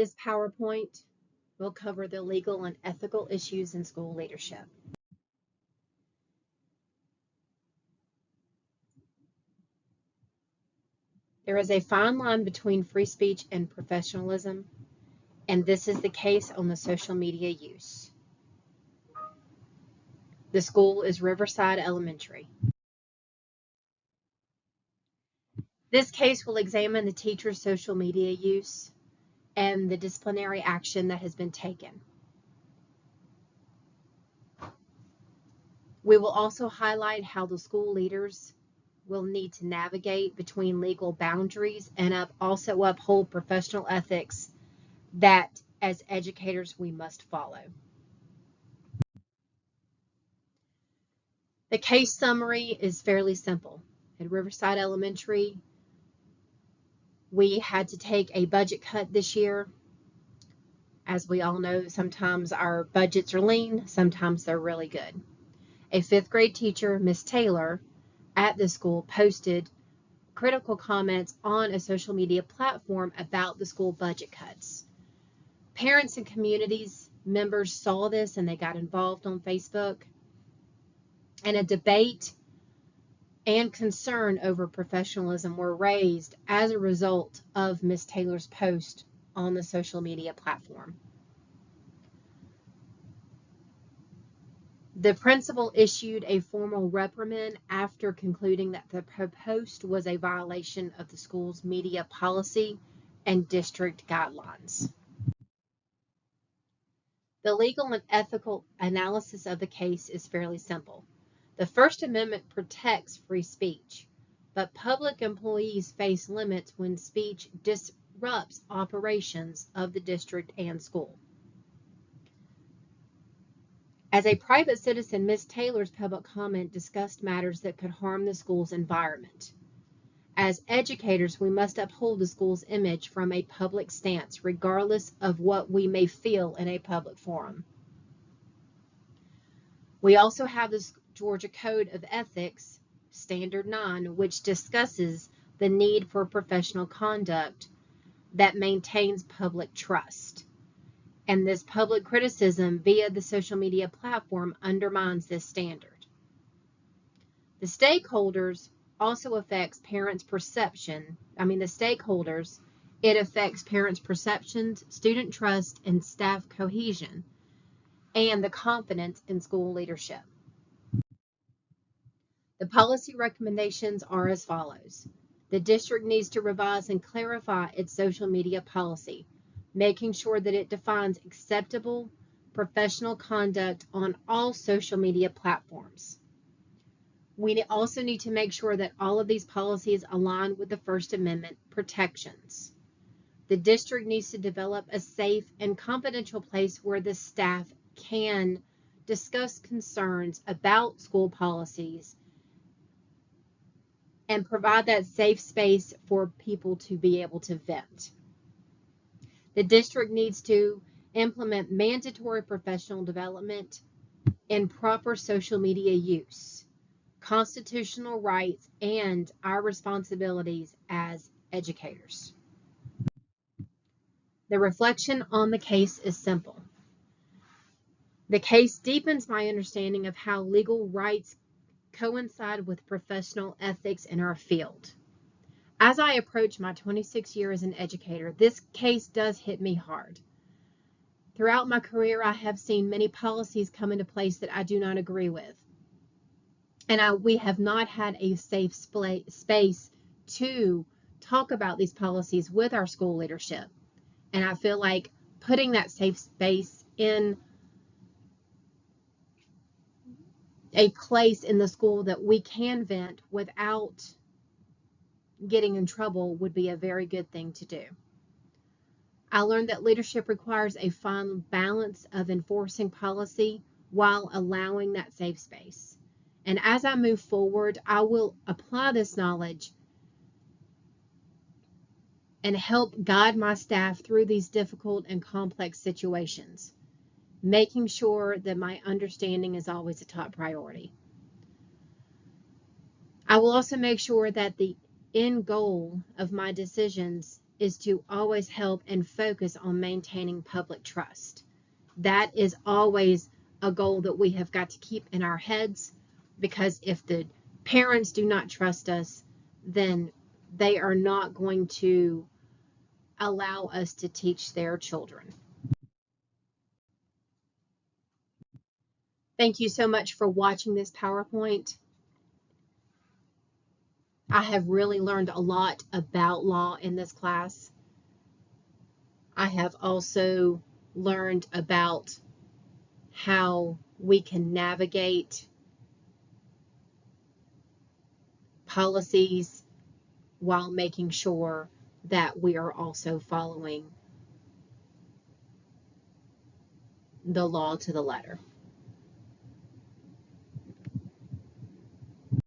This PowerPoint will cover the legal and ethical issues in school leadership. There is a fine line between free speech and professionalism, and this is the case on the social media use. The school is Riverside Elementary. This case will examine the teacher's social media use and the disciplinary action that has been taken. We will also highlight how the school leaders will need to navigate between legal boundaries and also uphold professional ethics that, as educators, we must follow. The case summary is fairly simple. At Riverside Elementary, we had to take a budget cut this year. As we all know, sometimes our budgets are lean, sometimes they're really good. A fifth grade teacher, Miss Taylor, at the school posted critical comments on a social media platform about the school budget cuts. Parents and communities members saw this and they got involved on Facebook, and a debate and concern over professionalism were raised as a result of Miss Taylor's post on the social media platform. The principal issued a formal reprimand after concluding that the post was a violation of the school's media policy and district guidelines. The legal and ethical analysis of the case is fairly simple. The First Amendment protects free speech, but public employees face limits when speech disrupts operations of the district and school. As a private citizen, Ms. Taylor's public comment discussed matters that could harm the school's environment. As educators, we must uphold the school's image from a public stance, regardless of what we may feel in a public forum. We also have the Georgia Code of Ethics, Standard 9, which discusses the need for professional conduct that maintains public trust. And this public criticism via the social media platform undermines this standard. The stakeholders also affects parents' perception. It affects parents' perceptions, student trust, and staff cohesion, and the confidence in school leadership. The policy recommendations are as follows. The district needs to revise and clarify its social media policy, making sure that it defines acceptable professional conduct on all social media platforms. We also need to make sure that all of these policies align with the First Amendment protections. The district needs to develop a safe and confidential place where the staff can discuss concerns about school policies and provide that safe space for people to be able to vent. The district needs to implement mandatory professional development in proper social media use, constitutional rights, and our responsibilities as educators. The reflection on the case is simple. The case deepens my understanding of how legal rights coincide with professional ethics in our field. As I approach my 26th year as an educator, this case does hit me hard. Throughout my career, I have seen many policies come into place that I do not agree with. And we have not had a safe space to talk about these policies with our school leadership. And I feel like putting that safe space in a place in the school that we can vent without getting in trouble would be a very good thing to do. I learned that leadership requires a fine balance of enforcing policy while allowing that safe space. And as I move forward, I will apply this knowledge and help guide my staff through these difficult and complex situations, making sure that my understanding is always a top priority. I will also make sure that the end goal of my decisions is to always help and focus on maintaining public trust. That is always a goal that we have got to keep in our heads, because if the parents do not trust us, then they are not going to allow us to teach their children. Thank you so much for watching this PowerPoint. I have really learned a lot about law in this class. I have also learned about how we can navigate policies while making sure that we are also following the law to the letter.